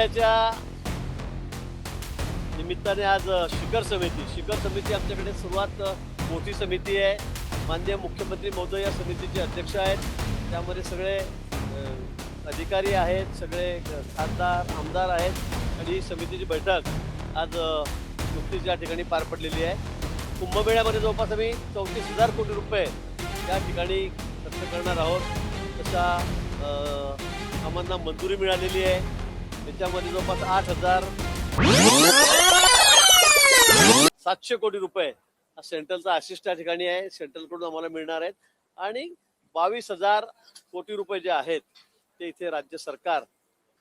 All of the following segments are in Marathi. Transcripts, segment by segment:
कुंभमेळ्याच्या निमित्ताने आज शिखर समिती आमच्याकडे सुरुवात मोठी समिती आहे। माननीय मुख्यमंत्री महोदय या समितीचे अध्यक्ष आहेत। त्यामध्ये सगळे अधिकारी आहेत, सगळे खासदार आमदार आहेत आणि ही समितीची बैठक आज नुकतीच या ठिकाणी पार पडलेली आहे। कुंभमेळ्यामध्ये जवळपास आम्ही 34,000 कोटी रुपये या ठिकाणी खर्च करणार आहोत। तशा कामांना मंजुरी मिळालेली आहे। त्याच्यामध्ये जवळपास 8,700 कोटी रुपये सेंट्रलचा आशिष त्या ठिकाणी आहे, सेंट्रलकडून आम्हाला मिळणार आहेत आणि 22,000 कोटी रुपये जे आहेत ते इथे राज्य सरकार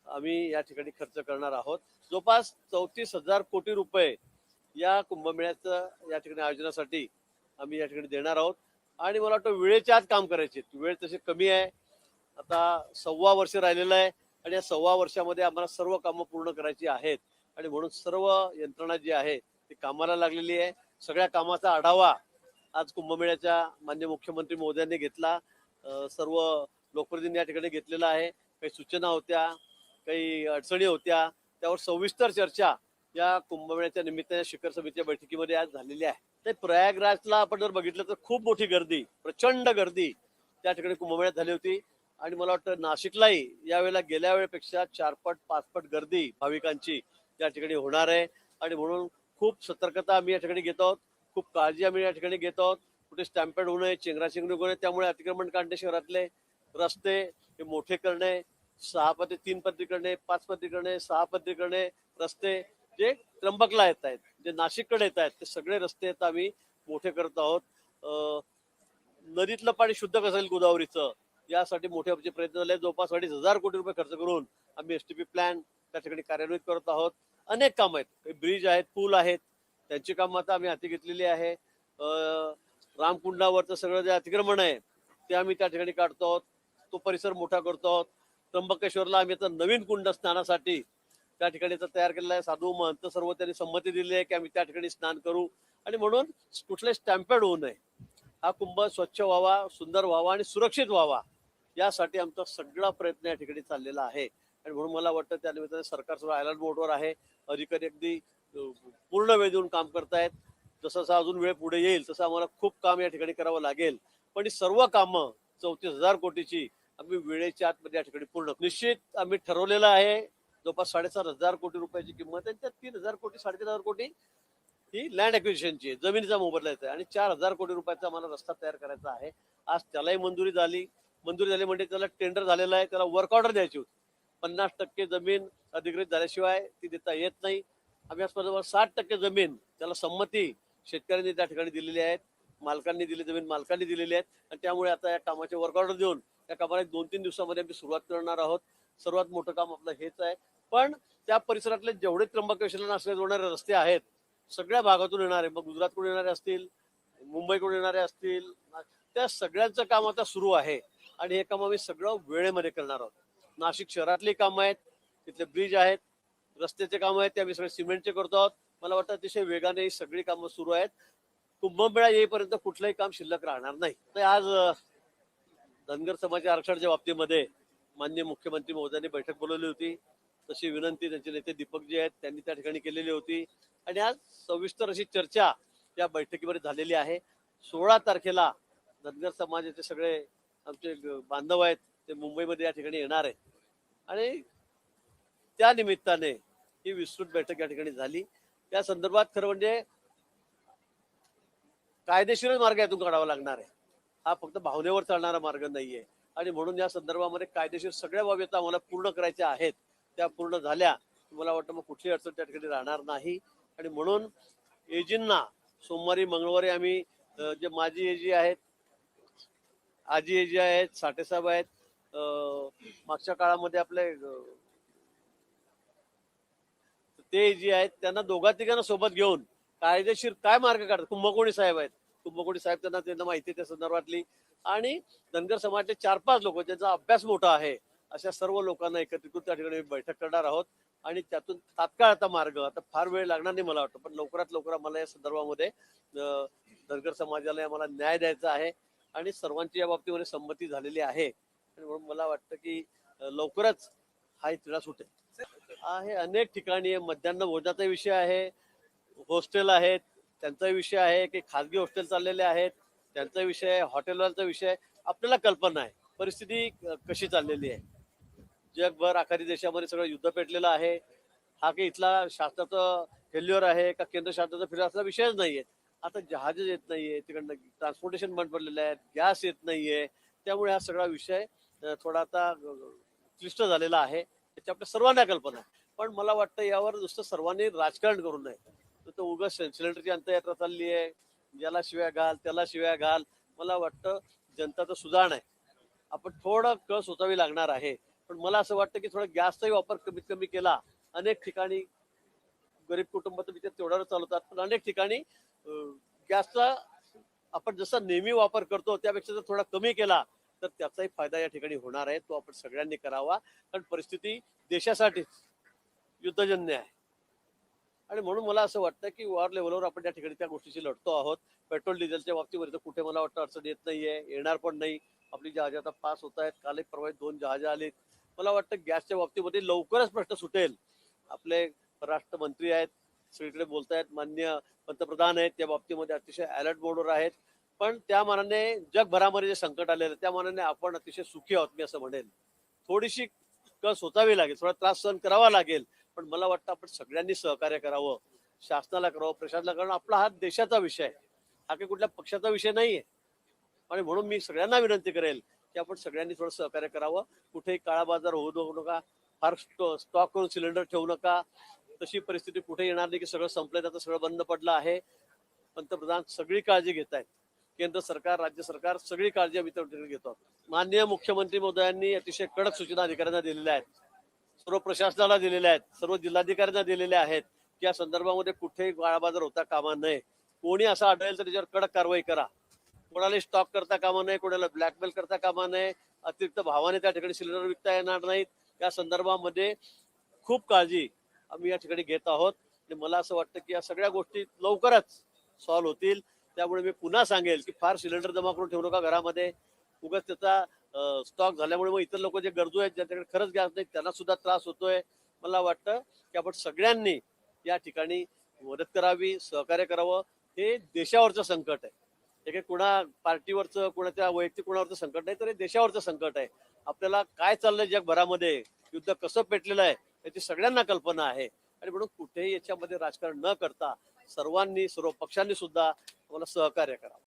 आम्ही या ठिकाणी खर्च करणार आहोत। जवळपास 34,000 कोटी रुपये या कुंभमेळ्याचं या ठिकाणी आयोजनासाठी आम्ही या ठिकाणी देणार आहोत आणि मला वाटतं वेळेच्या आत काम करायचे। वेळ तशी कमी आहे, आता 1.25 वर्ष राहिलेलं आहे आणि या 1.25 वर्षामध्ये आम्हाला सर्व कामं पूर्ण करायची आहेत आणि म्हणून सर्व यंत्रणा जी आहे ती कामाला लागलेली आहे। सगळ्या कामाचा आढावा आज कुंभमेळ्याच्या माननीय मुख्यमंत्री महोदयांनी घेतला, सर्व लोकप्रतिनिधींनी या ठिकाणी घेतलेला आहे। काही सूचना होत्या, काही अडचणी होत्या, त्यावर सविस्तर चर्चा या कुंभमेळ्याच्या निमित्ताने शिखर समितीच्या बैठकीमध्ये आज झालेली आहे। ते प्रयागराजला आपण जर बघितलं तर खूप मोठी गर्दी, प्रचंड गर्दी त्या ठिकाणी कुंभमेळ्यात झाली होती आणि मला वाटतं नाशिकलाही यावेळेला गेल्या वेळेपेक्षा 4 पट 5 पट गर्दी भाविकांची या ठिकाणी होणार आहे आणि म्हणून खूप सतर्कता आम्ही या ठिकाणी घेत आहोत, खूप काळजी आम्ही या ठिकाणी घेत आहोत। कुठे स्टॅम्पेड होऊ नये, चेंगराचेंगरी होऊ नये, त्यामुळे अतिक्रमण काढणे, शहरातले रस्ते हे मोठे करणे, 6 पदरी 3 पदरी करणे, 5 पदरी करणे, 6 पदरी करणे, रस्ते जे त्र्यंबकला येत आहेत, जे नाशिककडे येत आहेत ते सगळे रस्ते आता आम्ही मोठे करत आहोत। नदीतलं पाणी शुद्ध कसं येईल गोदावरीचं यासाठी मोठे आमचे प्रयत्न झाले। जवळपास 2,500 कोटी रुपये खर्च करून आम्ही STP प्लॅन त्या ठिकाणी कार्यान्वित करत आहोत। अनेक कामं आहेत, काही ब्रिज आहेत, पूल आहेत, त्यांची कामं आता आम्ही हाती घेतलेली आहे। रामकुंडावरचं सगळं जे अतिक्रमण आहे ते आम्ही त्या ठिकाणी काढतो आहोत, तो परिसर मोठा करतो आहोत। त्र्यंबकेश्वरला आम्ही आता नवीन कुंड स्नानासाठी त्या ठिकाणी तयार केलेला आहे। साधू महंत सर्व त्यांनी संमती दिली आहे की आम्ही त्या ठिकाणी स्नान करू आणि म्हणून कुठले स्टॅम्पेड होऊ नये, हा कुंभ स्वच्छ व्हावा, सुंदर व्हावा आणि सुरक्षित व्हावा यासाठी आमचा सगळा प्रयत्न या ठिकाणी चाललेला आहे आणि म्हणून मला वाटतं त्या निमित्ताने सरकार सुद्धा अलर्ट मोडवर आहे। अधिकारी अगदी पूर्ण वेळ देऊन काम करतायत। जसं अजून वेळ पुढे येईल तसं आम्हाला खूप काम या ठिकाणी करावं लागेल, पण ही सर्व कामं 34,000 कोटीची आम्ही वेळेच्या आतमध्ये या ठिकाणी पूर्ण निश्चित आम्ही ठरवलेलं आहे। जवळपास 7,500 कोटी रुपयाची किंमत आहे, त्यात 3,000 कोटी 3,500 कोटी ही लँड ॲक्विजिशनची आहे, जमिनीचा मोबदला आहे आणि 4,000 कोटी रुपयाचा आम्हाला रस्ता तयार करायचा आहे। आज त्यालाही मंजुरी झाली म्हणजे त्याला टेंडर झालेलं आहे, त्याला वर्क ऑर्डर द्यायची होती। 50% जमीन अधिकृत झाल्याशिवाय ती देता येत नाही। आम्ही आजपर्यंत 60% जमीन त्याला संमती शेतकऱ्यांनी त्या ठिकाणी दिलेली आहेत, मालकांनी दिली, जमीन मालकांनी दिलेली आहेत आणि त्यामुळे आता या कामाचे वर्क ऑर्डर देऊन या कामाला 2-3 दिवसामध्ये आम्ही सुरुवात करणार आहोत। सर्वात मोठं काम आपलं हेच आहे, पण त्या परिसरातले जेवढे त्र्यंबकेश्वरला असले जोडणारे रस्ते आहेत सगळ्या भागातून येणारे, मग गुजरातकडून येणारे असतील, मुंबईकडून येणारे असतील, त्या सगळ्यांचं काम आता सुरू आहे आणि हे काम आम्ही सगळं वेळेमध्ये करणार आहोत। नाशिक शहरातली कामं आहेत, तिथले ब्रिज आहेत, रस्त्याचे कामं आहेत, ते आम्ही सगळे सिमेंटचे करतो आहोत। मला वाटतं अतिशय वेगाने ही सगळी कामं सुरू आहेत। कुंभमेळा येईपर्यंत कुठलंही काम शिल्लक राहणार नाही। तर आज धनगर समाज आरक्षणाच्या बाबतीमध्ये माननीय मुख्यमंत्री महोदयांनी बैठक बोलवली होती, तशी विनंती त्यांचे नेते दीपकजी आहेत त्यांनी त्या ठिकाणी केलेली होती आणि आज सविस्तर अशी चर्चा या बैठकीमध्ये झालेली आहे। 16 तारखेला धनगर समाजाचे सगळे आमचे बांधव आहेत ते मुंबईमध्ये या ठिकाणी येणार आहेत आणि त्या निमित्ताने ही विस्तृत बैठक या ठिकाणी झाली। त्या संदर्भात खरं म्हणजे कायदेशीर मार्ग यातून काढावा लागणार आहे, हा फक्त भावनेवर चालणारा मार्ग नाहीये आणि म्हणून या संदर्भामध्ये कायदेशीर सगळ्या बाबी आता आम्हाला पूर्ण करायच्या आहेत। त्या पूर्ण झाल्या मला वाटतं मग कुठलीही अडचण त्या ठिकाणी राहणार नाही आणि म्हणून एजींना सोमवारी मंगळवारी आम्ही जे माजी एजी आहेत, आजी एजी आहेत, साठेसाहेब आहेत, मागच्या काळामध्ये आपले ते एजी आहेत, त्यांना दोघा-तिघांना सोबत घेऊन कायदेशीर काय मार्ग काढतात। कुंभकोणी साहेब आहेत, कुंभकोणी साहेब त्यांना माहिती त्या संदर्भातली आणि धनगर समाजाचे 4-5 लोक ज्यांचा अभ्यास मोठा आहे अशा सर्व लोकांना एकत्रित त्या ठिकाणी बैठक करणार आहोत आणि त्यातून तात्काळ आता मार्ग, आता फार वेळ लागणार नाही मला वाटतं, पण लवकरात लवकर आम्हाला या संदर्भामध्ये धनगर समाजाला आम्हाला न्याय द्यायचा आहे आणि सर्वांची या बाबतीमध्ये संमती झालेली आहे आणि म्हणून मला वाटतं की लवकरच हा तिढा सुटेल। आहे अनेक ठिकाणी मध्यान्ह भोजनाचा विषय आहे, हॉस्टेल आहेत त्यांचा विषय आहे, की खाजगी हॉस्टेल चाललेले आहेत त्यांचा विषय आहे, हॉटेलवरचा विषय आहे. आपल्याला कल्पना आहे परिस्थिती कशी चाललेली आहे. जगभर आखाती देशामध्ये सगळं युद्ध पेटलेलं आहे. हा काही इथला शासनाचं फेल्युअर आहे का केंद्र शासनाचा फेल्युअर असा विषयच नाहीये. आता जहाज येत नाहीये तिकडनं, ट्रान्सपोर्टेशन बंद पडलेलं आहे, गॅस येत नाहीये. त्यामुळे हा सगळा विषय थोडा आता क्लिष्ट झालेला आहे. त्याची आपल्या सर्वांना कल्पना आहे. पण मला वाटतं यावर नुसतं सर्वांनी राजकारण करू नये. तर उगाच सिलेंडरची अंतयात्रा चालली आहे, ज्याला शिव्या घाल त्याला शिव्या घाल. मला वाटतं जनता तर सुधारण आहे, आपण थोडं कळ सोचावी लागणार आहे. पण मला असं वाटतं की थोडा गॅसचाही वापर कमीत कमी केला. अनेक ठिकाणी गरीब कुटुंब तर बिचारे तेवढ्यावर चालवतात, पण अनेक ठिकाणी गॅसचा आपण जसा नेहमी वापर करतो त्यापेक्षा जर थोडा कमी केला तर त्याचाही फायदा या ठिकाणी होणार आहे. तो आपण सगळ्यांनी करावा, कारण परिस्थिती देशासाठीच युद्धजन्य आहे. आणि म्हणून मला असं वाटतं की वॉर लेवलवर आपण त्या ठिकाणी त्या गोष्टीशी लढतो आहोत. पेट्रोल डिझेलच्या बाबतीमध्ये तर कुठे मला वाटतं अडचण येत नाहीये, येणार पण नाही. आपली जहाज आता पास होत आहेत, कालही परवा 2 जहाज आलीत. मला वाटतं गॅसच्या बाबतीमध्ये लवकरच प्रश्न सुटेल. आपले परराष्ट्र मंत्री आहेत, सगळीकडे बोलतायत, माननीय पंतप्रधान आहेत, त्या बाबतीमध्ये अतिशय अलर्ट मोडवर आहेत. पण त्या मानाने जगभरामध्ये जे संकट आलेलं त्या मानाने आपण अतिशय सुखी आहोत मी असं म्हणेन. थोडीशी कस सोचावी लागेल, थोडा त्रास सहन करावा लागेल. पण मला वाटतं आपण सगळ्यांनी सहकार्य करावं, शासनाला करावं, प्रशासनाला करावं. आपला हा देशाचा विषय आहे, हा काही कुठल्या पक्षाचा विषय नाहीये. आणि म्हणून मी सगळ्यांना विनंती करेल की आपण सगळ्यांनी थोडं सहकार्य करावं. कुठेही काळा बाजार होऊ देऊ नका, फार स्टॉक करून सिलेंडर ठेवू नका. तशी परिस्थिती कुठे येणार नाही की सगळं संपलं आता सगळं बंद पडलं आहे. पंतप्रधान सगळी काळजी घेत आहेत, केंद्र सरकार राज्य सरकार सगळी काळजी आम्ही घेतो आहोत. माननीय मुख्यमंत्री महोदयांनी अतिशय कडक सूचना अधिकाऱ्यांना दिलेल्या आहेत, सर्व प्रशासनाला दिलेल्या आहेत, सर्व जिल्हाधिकाऱ्यांना दिलेल्या आहेत की या संदर्भामध्ये कुठेही काळाबाजार होता कामा नये. कोणी असं आढळेल तर त्याच्यावर कडक कारवाई करा. कोणाला स्टॉक करता कामा नये, कोणाला ब्लॅकमेल करता कामा नये, अतिरिक्त भावाने त्या ठिकाणी सिलेंडर विकता येणार नाहीत. या संदर्भामध्ये खूप काळजी आम्ही या ठिकाणी घेत आहोत. आणि मला असं वाटतं की या सगळ्या गोष्टी लवकरच सॉल्व्ह होतील. त्यामुळे मी पुन्हा सांगेल की फार सिलेंडर जमा करून ठेवू नका घरामध्ये. उगाच त्याचा स्टॉक झाल्यामुळे मग इतर लोक जे गरजू आहेत ज्यांच्याकडे खरंच गॅस नाही त्यांना सुद्धा त्रास होतोय. मला वाटतं की आपण सगळ्यांनी या ठिकाणी मदत करावी, सहकार्य करावं. हे देशावरचं संकट आहे, हे काही कुणा पार्टीवरचं कुणाच्या वैयक्तिक कुणावरचं संकट नाही, तर हे देशावरचं संकट आहे. आपल्याला काय चाललंय जगभरामध्ये, युद्ध कसं पेटलेलं आहे याची सगळ्यांना कल्पना आहे. आणि म्हणून कुठेही याच्यामध्ये राजकारण न करता सर्वांनी सर्व पक्षांनी सुद्धा आम्हाला सहकार्य करावं.